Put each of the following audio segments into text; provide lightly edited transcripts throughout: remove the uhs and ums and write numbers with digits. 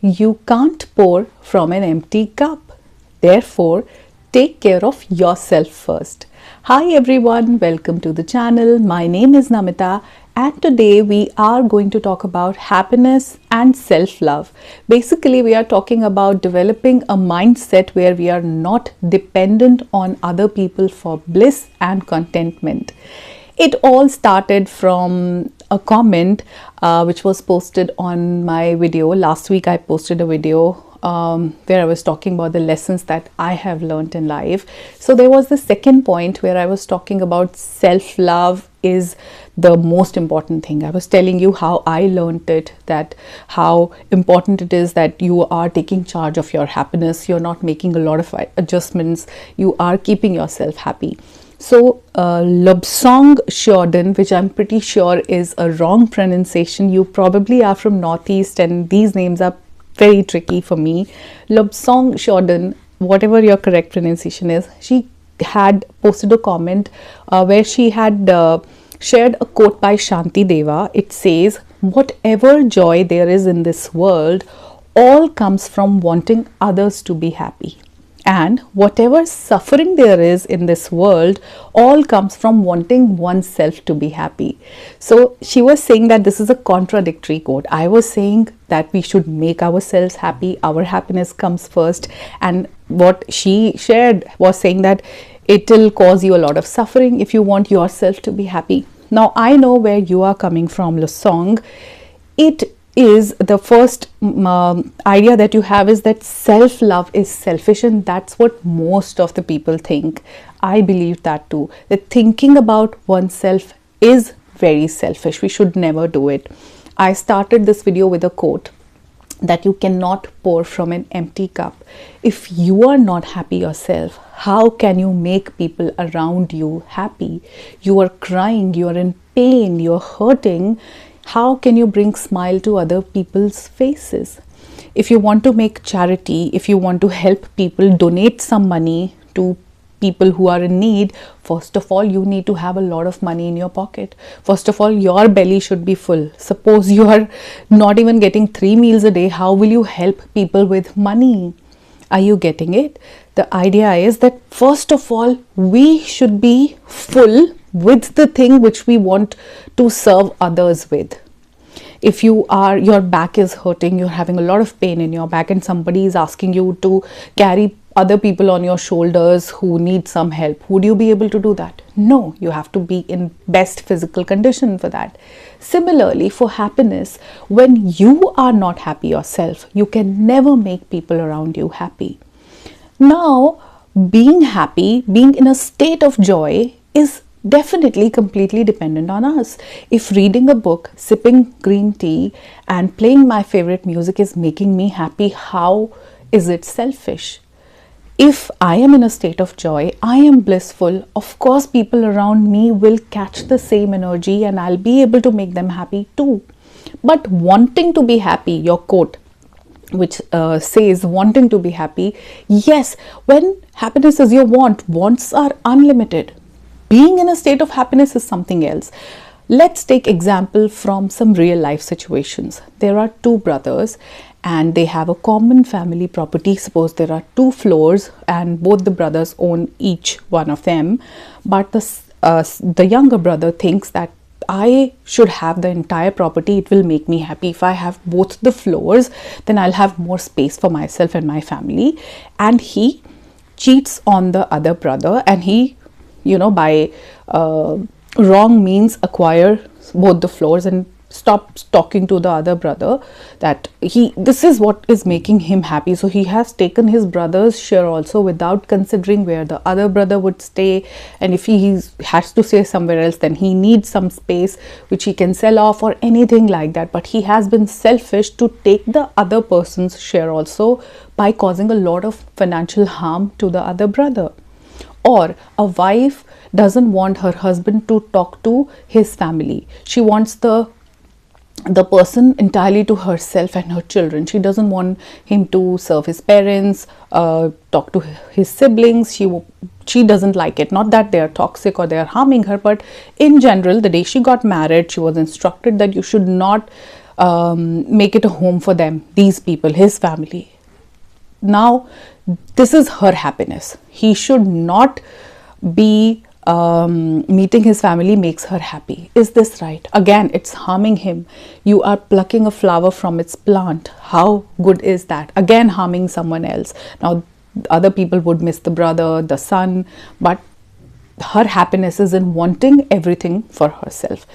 You can't pour from an empty cup. Therefore, take care of yourself first. Hi everyone, welcome to the channel. My name is Namita and today we are going to talk about happiness and self-love. Basically, we are talking about developing a mindset where we are not dependent on other people for bliss and contentment. It all started from a comment which was posted on my video. Last week I posted a video where I was talking about the lessons that I have learned in life. So there was the second point where I was talking about self-love is the most important thing. I was telling you how I learned it, that how important it is that you are taking charge of your happiness. You're not making a lot of adjustments. You are keeping yourself happy. So Lobsang Jordan, which I'm pretty sure is a wrong pronunciation. You probably are from Northeast and these names are very tricky for me. Lobsang Jordan, whatever your correct pronunciation is, she had posted a comment where she had shared a quote by Shanti Deva. It says, "Whatever joy there is in this world, all comes from wanting others to be happy. And whatever suffering there is in this world, all comes from wanting oneself to be happy." So she was saying that this is a contradictory quote. I was saying that we should make ourselves happy. Our happiness comes first. And what she shared was saying that it will cause you a lot of suffering if you want yourself to be happy. Now, I know where you are coming from, Lusong. It is the first idea that you have is that self-love is selfish, and that's what most of the people think. I believe that too, that thinking about oneself is very selfish. We should never do it. I started this video with a quote that you cannot pour from an empty cup. If you are not happy yourself, how can you make people around you happy? You are crying, you are in pain, you are hurting. How can you bring smile to other people's faces? If you want to make charity, if you want to help people, donate some money to people who are in need, first of all, you need to have a lot of money in your pocket. First of all, your belly should be full. Suppose you are not even getting 3 meals a day, how will you help people with money? Are you getting it? The idea is that first of all, we should be full with the thing which we want to serve others with. If your back is hurting, you're having a lot of pain in your back and somebody is asking you to carry other people on your shoulders who need some help, would you be able to do that? No, you have to be in best physical condition for that. Similarly, for happiness, when you are not happy yourself, you can never make people around you happy. Now, being happy, being in a state of joy is definitely completely dependent on us. If reading a book, sipping green tea and playing my favorite music is making me happy, how is it selfish? If I am in a state of joy, I am blissful, of course people around me will catch the same energy and I'll be able to make them happy too. But wanting to be happy, your quote which says wanting to be happy, yes, when happiness is your want, wants are unlimited. Being in a state of happiness is something else. Let's take example from some real life situations. There are two brothers and they have a common family property. Suppose there are 2 floors and both the brothers own each one of them. But the younger brother thinks that I should have the entire property. It will make me happy. If I have both the floors, then I'll have more space for myself and my family. And he cheats on the other brother and he, by wrong means acquire both the floors and stops talking to the other brother that this is what is making him happy. So he has taken his brother's share also without considering where the other brother would stay, and if he has to stay somewhere else, then he needs some space which he can sell off or anything like that. But he has been selfish to take the other person's share also by causing a lot of financial harm to the other brother. Or a wife doesn't want her husband to talk to his family. She wants the person entirely to herself and her children. She doesn't want him to serve his parents, talk to his siblings. She doesn't like it. Not that they are toxic or they are harming her, but in general, the day she got married, she was instructed that you should not make it a home for them, these people, his family. Now, this is her happiness. He should not be meeting his family makes her happy. Is this right? Again, it's harming him. You are plucking a flower from its plant. How good is that? Again, harming someone else. Now, other people would miss the brother, the son, but her happiness is in wanting everything for herself.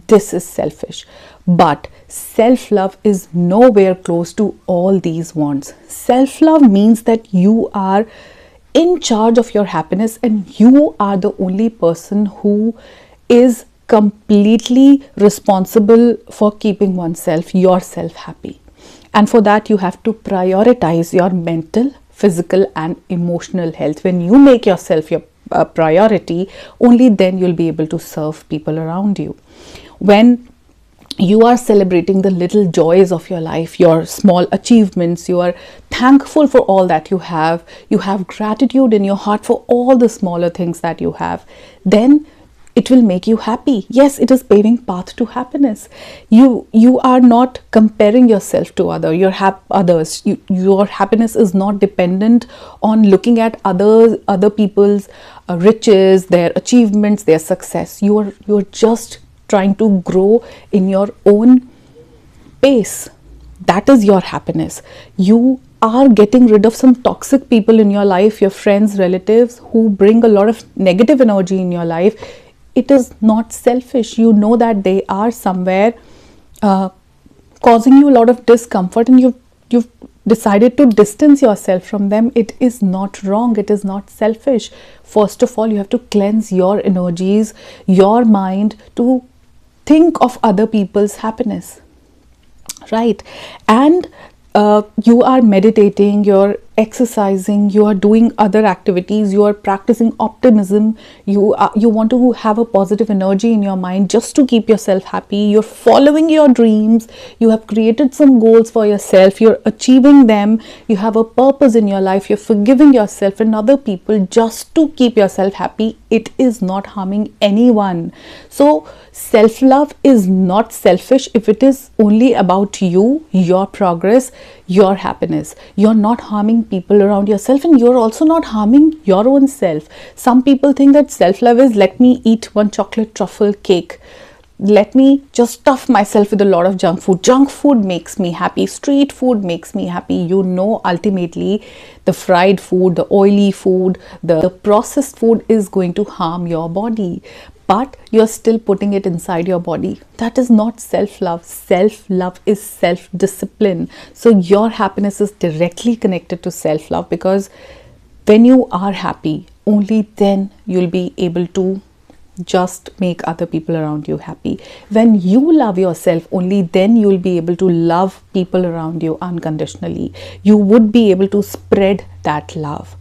This is selfish. But self-love is nowhere close to all these wants. Self-love means that you are in charge of your happiness and you are the only person who is completely responsible for keeping yourself happy. And for that, you have to prioritize your mental, physical and emotional health. When you make yourself your priority, only then you'll be able to serve people around you. When you are celebrating the little joys of your life, your small achievements, you are thankful for all that you have gratitude in your heart for all the smaller things that you have, then it will make you happy. Yes, it is paving path to happiness. You are not comparing yourself to others. Your happiness is not dependent on looking at other people's riches, their achievements, their success. You're just trying to grow in your own pace. That is your happiness. You are getting rid of some toxic people in your life, your friends, relatives who bring a lot of negative energy in your life. It is not selfish. You know that they are somewhere causing you a lot of discomfort and you've decided to distance yourself from them. It is not wrong. It is not selfish. First of all, you have to cleanse your energies, your mind to think of other people's happiness, right? And you are meditating, you're exercising, you are doing other activities, you are practicing optimism, you want to have a positive energy in your mind just to keep yourself happy. You're following your dreams, you have created some goals for yourself, you're achieving them, you have a purpose in your life, you're forgiving yourself and other people just to keep yourself happy. It is not harming anyone. So self-love is not selfish if it is only about you, your progress, your happiness. You're not harming people around yourself and you're also not harming your own self. Some people think that self-love is, let me eat one chocolate truffle cake, let me just stuff myself with a lot of junk food. Junk food makes me happy, street food makes me happy. You know, ultimately the fried food, the oily food, the processed food is going to harm your body, but you're still putting it inside your body. That is not self-love. Self-love is self-discipline. So your happiness is directly connected to self-love, because when you are happy, only then you'll be able to just make other people around you happy. When you love yourself, only then you'll be able to love people around you unconditionally. You would be able to spread that love.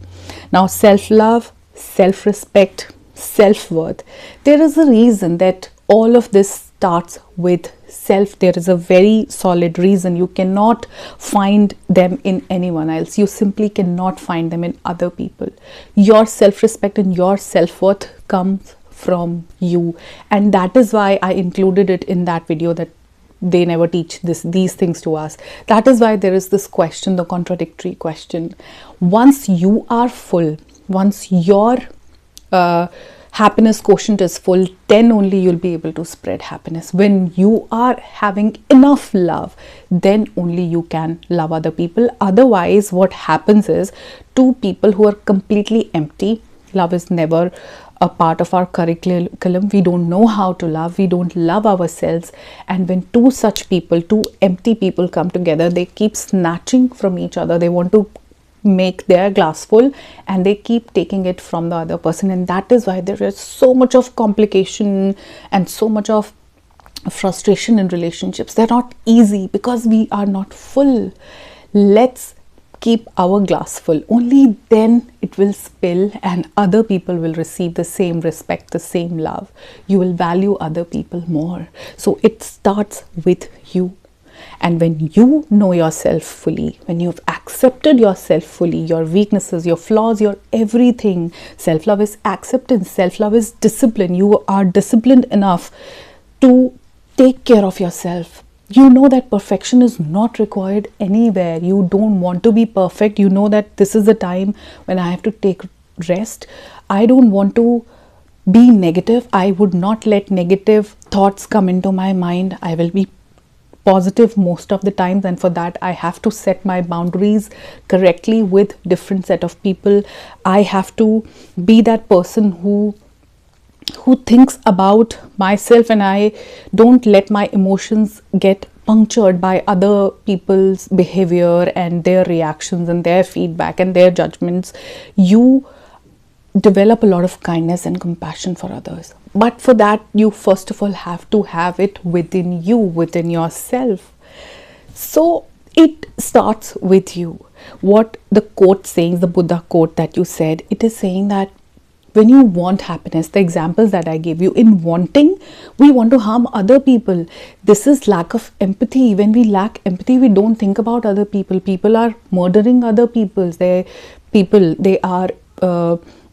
Now, self-love, self-respect, self-worth. There is a reason that all of this starts with self. There is a very solid reason. You cannot find them in anyone else. You simply cannot find them in other people. Your self-respect and your self-worth comes from you, and that is why I included it in that video, that they never teach these things to us. That is why there is this question, the contradictory question. Once you are full, once your happiness quotient is full, then only you'll be able to spread happiness. When you are having enough love, then only you can love other people. Otherwise, what happens is, two people who are completely empty, love is never a part of our curriculum. We don't know how to love. We don't love ourselves. And when two such people, two empty people come together, they keep snatching from each other. They want to make their glass full and they keep taking it from the other person. And that is why there is so much of complication and so much of frustration in relationships. They're not easy because we are not full. Let's keep our glass full. Only then it will spill and other people will receive the same respect, the same love. You will value other people more. So it starts with you. And when you know yourself fully, when you've accepted yourself fully, your weaknesses, your flaws, your everything, self-love is acceptance, self-love is discipline. You are disciplined enough to take care of yourself. You know that perfection is not required anywhere. You don't want to be perfect. You know that this is the time when I have to take rest. I don't want to be negative. I would not let negative thoughts come into my mind. I will be positive most of the times, and for that I have to set my boundaries correctly with different set of people. I have to be that person who thinks about myself, and I don't let my emotions get punctured by other people's behavior and their reactions and their feedback and their judgments. You develop a lot of kindness and compassion for others, but for that you first of all have to have it within you, within yourself. So it starts with you. What the quote saying, the Buddha quote that you said, it is saying that when you want happiness, the examples that I gave you, in wanting, we want to harm other people. This is lack of empathy. When we lack empathy, we don't think about other people. People are murdering other people. They are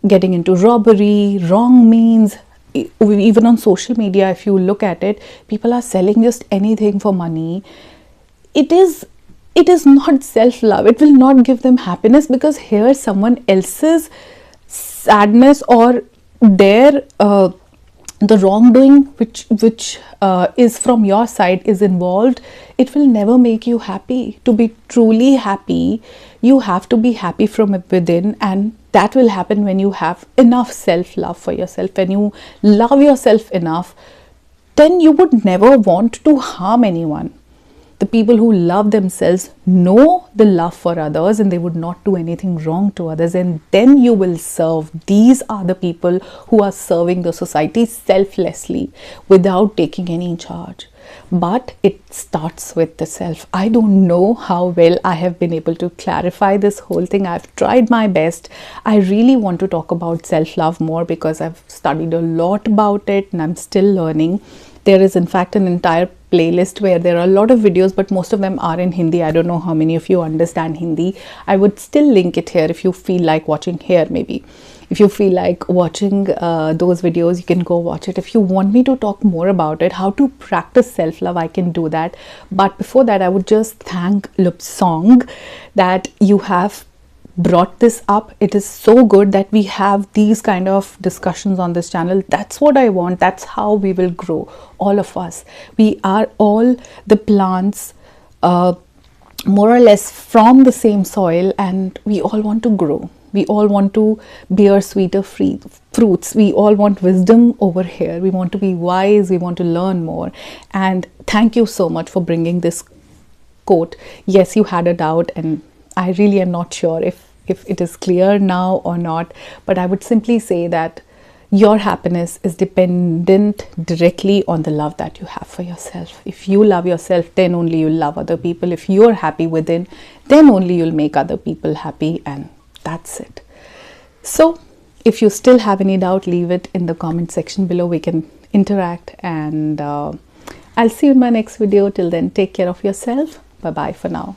getting into robbery, wrong means. Even on social media, if you look at it, people are selling just anything for money. It is not self-love. It will not give them happiness, because here someone else's sadness or their the wrongdoing which is from your side is involved. It will never make you happy. To be truly happy, you have to be happy from within, and that will happen when you have enough self-love for yourself. When you love yourself enough, then you would never want to harm anyone. The people who love themselves know the love for others, and they would not do anything wrong to others, and then you will serve. These are the people who are serving the society selflessly without taking any charge. But it starts with the self. I don't know how well I have been able to clarify this whole thing. I've tried my best. I really want to talk about self-love more, because I've studied a lot about it and I'm still learning. There is in fact an entire playlist where there are a lot of videos, but most of them are in Hindi. I don't know how many of you understand Hindi. I would still link it here if you feel like watching here. Maybe if you feel like watching those videos, you can go watch it. If you want me to talk more about it, how to practice self-love, I can do that. But before that, I would just thank Lupsong that you have brought this up. It is so good that we have these kind of discussions on this channel. That's what I want. That's how we will grow, all of us. We are all the plants more or less from the same soil, and we all want to grow. We all want to bear sweeter fruits. We all want wisdom over here. We want to be wise. We want to learn more. And thank you so much for bringing this quote. Yes, you had a doubt, and I really am not sure if it is clear now or not, but I would simply say that your happiness is dependent directly on the love that you have for yourself. If you love yourself, then only you'll love other people. If you're happy within, then only you'll make other people happy, and that's it. So if you still have any doubt, leave it in the comment section below. We can interact, and I'll see you in my next video. Till then, take care of yourself. Bye bye for now.